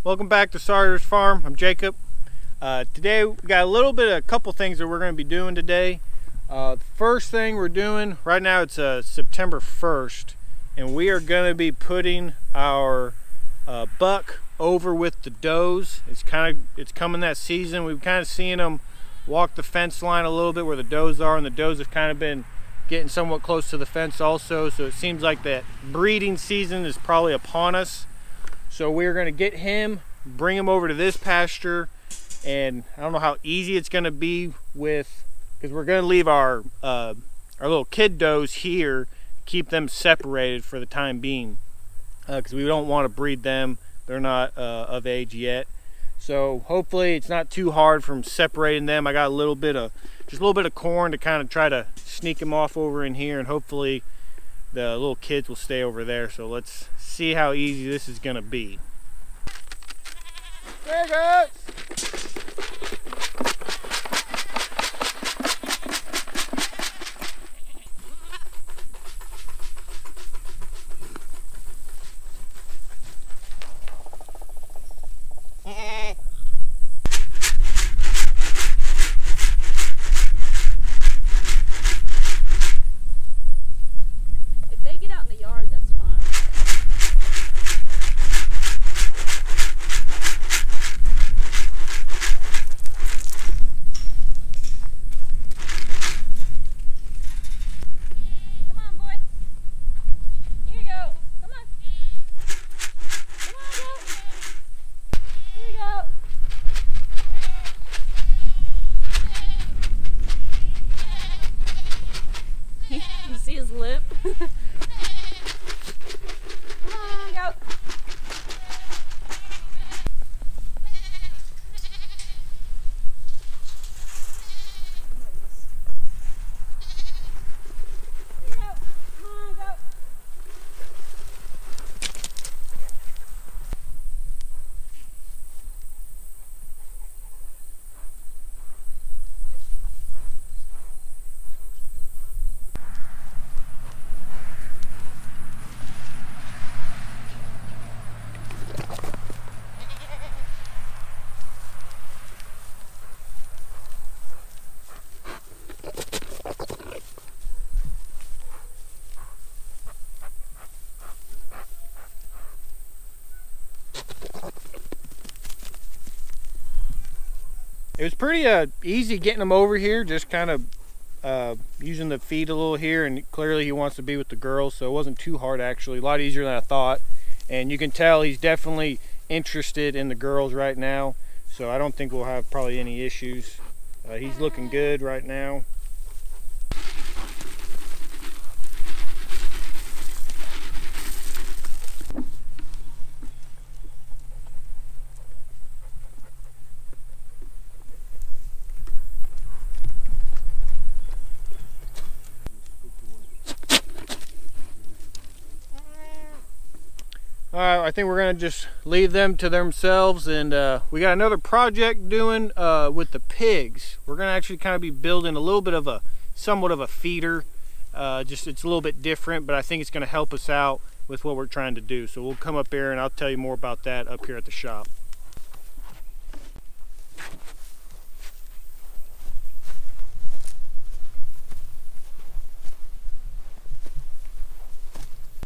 Welcome back to Sawyer's Farm. I'm Jacob. Today we got a couple things that we're going to be doing today. The first thing we're doing right now, it's September 1st, and we are going to be putting our buck over with the does. It's coming that season. We've kind of seen them walk the fence line a little bit where the does are, and the does have kind of been getting somewhat close to the fence also. So it seems like that breeding season is probably upon us. So we're going to get him, bring him over to this pasture, and I don't know how easy it's going to be because we're going to leave our little kid does here, keep them separated for the time being, because we don't want to breed them. They're not of age yet. So hopefully it's not too hard from separating them. I got just a little bit of corn to kind of try to sneak them off over in here, and hopefully the little kids will stay over there. So let's see how easy this is going to be. There it goes. You see his lip? Come on, go. It was pretty easy getting him over here, just kind of using the feed a little here, and clearly he wants to be with the girls, so it wasn't too hard actually, a lot easier than I thought. And you can tell he's definitely interested in the girls right now, so I don't think we'll have probably any issues. He's looking good right now. I think we're gonna just leave them to themselves, and we got another project doing with the pigs. We're gonna actually kind of be building a little bit of somewhat of a feeder. Just it's a little bit different, but I think it's gonna help us out with what we're trying to do. So we'll come up here and I'll tell you more about that up here at the shop.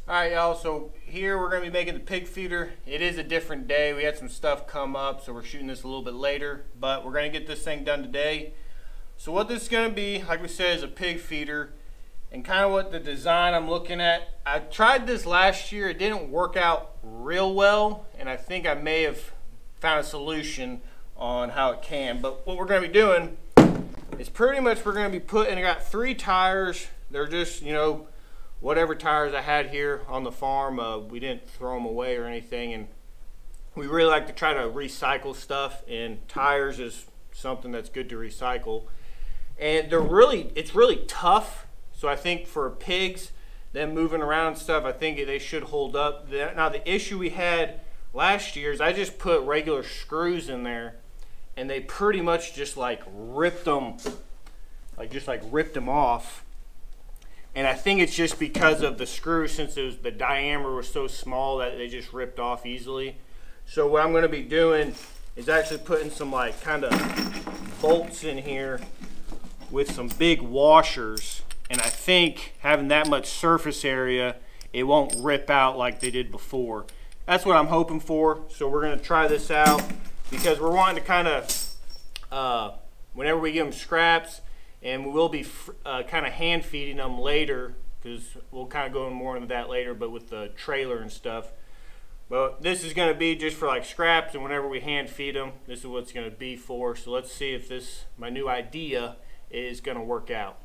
Alright y'all, so here we're going to be making the pig feeder. It is a different day. We had some stuff come up, so we're shooting this a little bit later, but we're going to get this thing done today. So what this is going to be, like we said, is a pig feeder, and kind of what the design I'm looking at. I tried this last year. It didn't work out real well, and I think I may have found a solution on how it can. But what we're going to be doing is pretty much we're going to be putting, I got 3 tires. They're just, you know, whatever tires I had here on the farm. We didn't throw them away or anything, and we really like to try to recycle stuff, and tires is something that's good to recycle. And it's really tough, so I think for pigs, them moving around and stuff, I think they should hold up. Now the issue we had last year is I just put regular screws in there, and they pretty much just like ripped them off. And I think it's just because of the screw, since the diameter was so small that they just ripped off easily. So what I'm going to be doing is actually putting some like kind of bolts in here with some big washers, and I think having that much surface area, it won't rip out like they did before. That's what I'm hoping for. So we're going to try this out because we're wanting to kind of whenever we give them scraps, and we will be kind of hand feeding them later, because we'll kind of go more into that later, but with the trailer and stuff. But this is going to be just for like scraps, and whenever we hand feed them, this is what it's going to be for. So let's see if this, my new idea, is going to work out.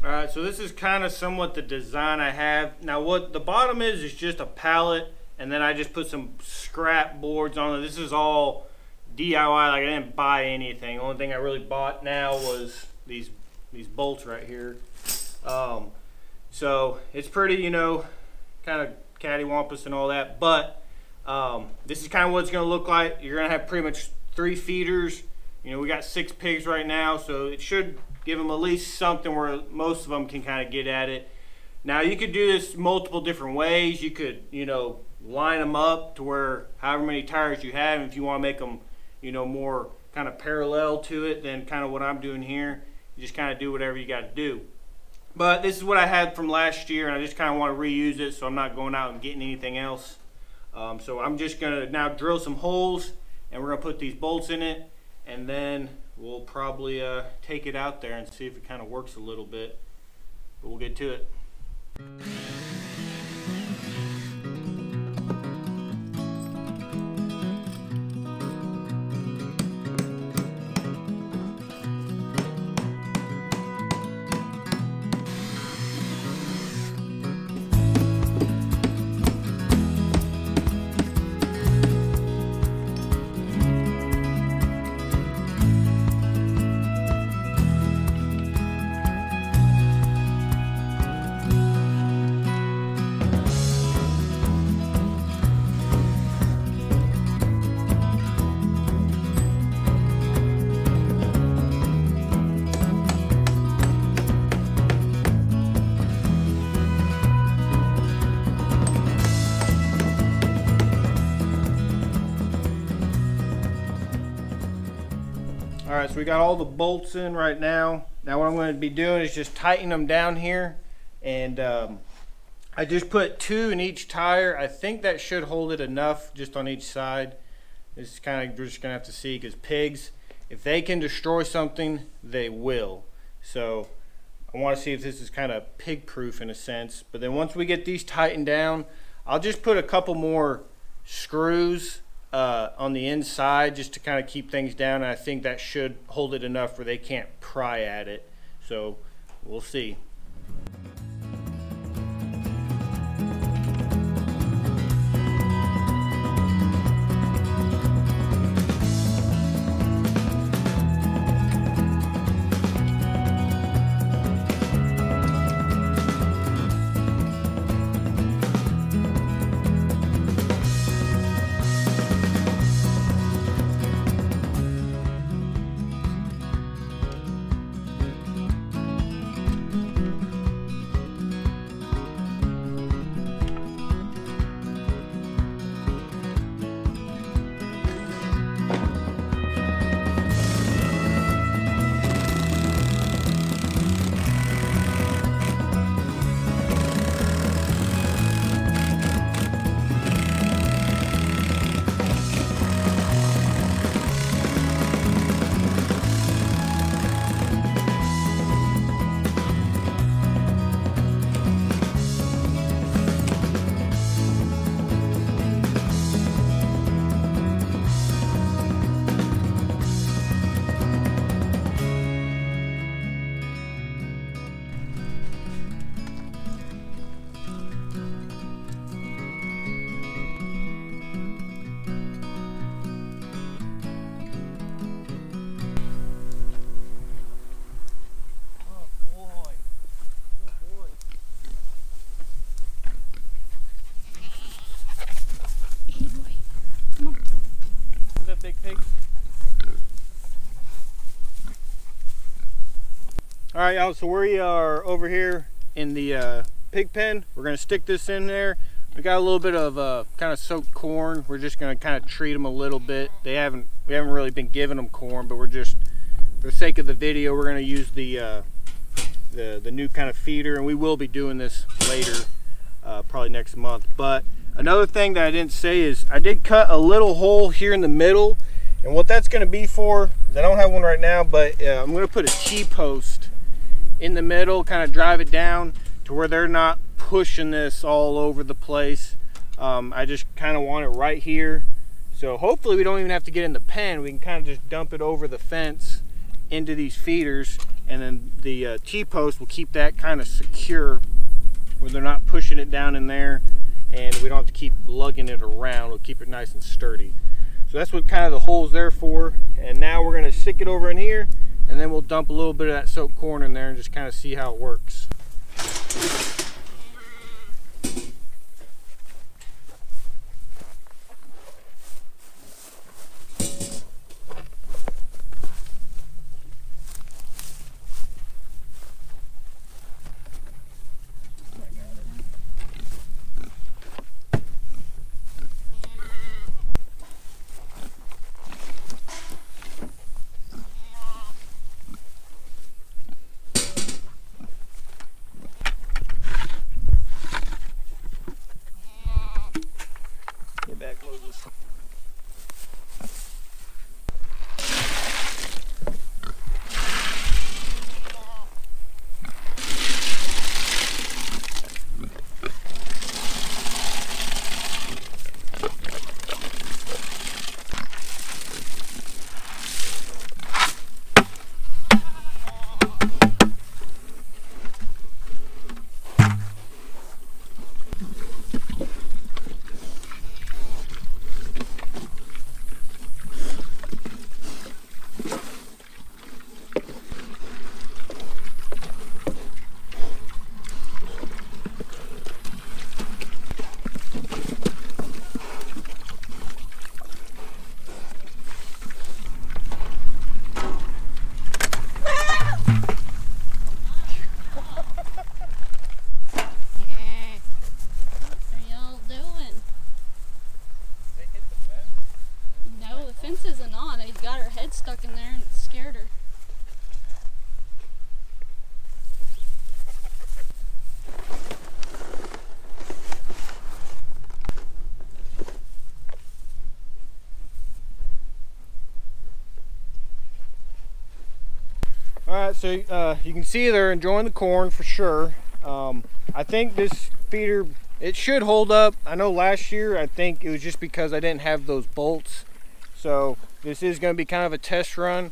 Alright, so this is kind of somewhat the design I have. Now what the bottom is just a pallet, and then I just put some scrap boards on it. This is all DIY, like I didn't buy anything. The only thing I really bought now was these bolts right here. So it's pretty, you know, kind of cattywampus and all that, but this is kind of what it's going to look like. You're going to have pretty much 3 feeders. You know, we got 6 pigs right now, so it should give them at least something where most of them can kind of get at it. Now you could do this multiple different ways. You could, you know, line them up to where however many tires you have. If you want to make them, you know, more kind of parallel to it than kind of what I'm doing here, you just kind of do whatever you got to do. But this is what I had from last year, and I just kind of want to reuse it, so I'm not going out and getting anything else. So I'm just going to now drill some holes, and we're going to put these bolts in it, and then we'll probably take it out there and see if it kind of works a little bit. But we'll get to it. Alright, so we got all the bolts in right now. Now what I'm going to be doing is just tighten them down here, and I just put 2 in each tire. I think that should hold it enough just on each side. This is kind of, we're just going to have to see, because pigs, if they can destroy something, they will. So I want to see if this is kind of pig proof in a sense. But then once we get these tightened down, I'll just put a couple more screws on the inside just to kind of keep things down, and I think that should hold it enough where they can't pry at it. So we'll see. All right, y'all, so we are over here in the pig pen. We're gonna stick this in there. We got a little bit of kind of soaked corn. We're just gonna kind of treat them a little bit. We haven't really been giving them corn, but we're just, for the sake of the video, we're gonna use the new kind of feeder, and we will be doing this later, probably next month. But another thing that I didn't say is I did cut a little hole here in the middle, and what that's gonna be for is I don't have one right now, but I'm gonna put a T-post in the middle, kind of drive it down to where they're not pushing this all over the place. I just kind of want it right here, so hopefully we don't even have to get in the pen. We can kind of just dump it over the fence into these feeders, and then the T-post will keep that kind of secure where they're not pushing it down in there, and we don't have to keep lugging it around. We'll keep it nice and sturdy. So that's what kind of the hole's there for. And now we're going to stick it over in here, and then we'll dump a little bit of that soaked corn in there and just kind of see how it works. Isn't on. He got her head stuck in there and it scared her. Alright, so you can see they're enjoying the corn for sure. I think this feeder, it should hold up. I know last year, I think it was just because I didn't have those bolts. So this is going to be kind of a test run,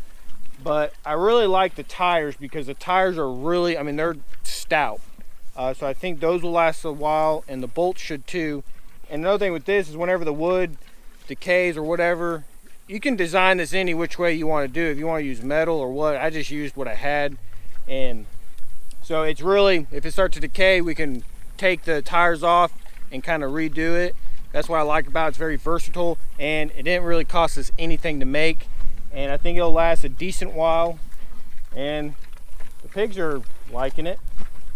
but I really like the tires because the tires are really, I mean, they're stout. So I think those will last a while, and the bolts should too. And another thing with this is whenever the wood decays or whatever, you can design this any which way you want to do. If you want to use metal or what, I just used what I had. And so it's really, if it starts to decay, we can take the tires off and kind of redo it. That's what I like about it. It's very versatile, and it didn't really cost us anything to make, and I think it'll last a decent while, and the pigs are liking it,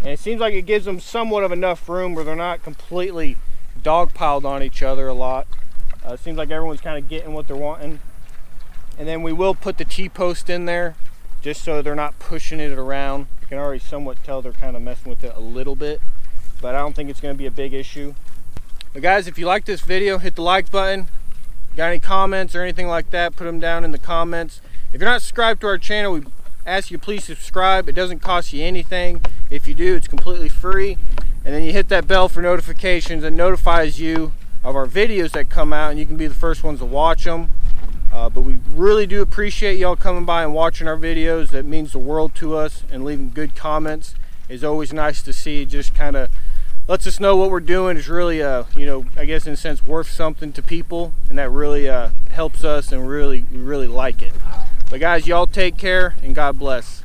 and it seems like it gives them somewhat of enough room where they're not completely dog-piled on each other a lot. It seems like everyone's kind of getting what they're wanting. And then we will put the T-post in there just so they're not pushing it around. You can already somewhat tell they're kind of messing with it a little bit, but I don't think it's going to be a big issue. But guys, if you like this video, hit the like button. Got any comments or anything like that, put them down in the comments. If you're not subscribed to our channel, we ask you to please subscribe. It doesn't cost you anything. If you do, it's completely free. And then you hit that bell for notifications that notifies you of our videos that come out, and you can be the first ones to watch them. But we really do appreciate y'all coming by and watching our videos. That means the world to us, and leaving good comments is always nice to see. Just kind of lets us know what we're doing is really, you know, I guess in a sense worth something to people, and that really helps us, and we really like it. But guys, y'all take care, and God bless.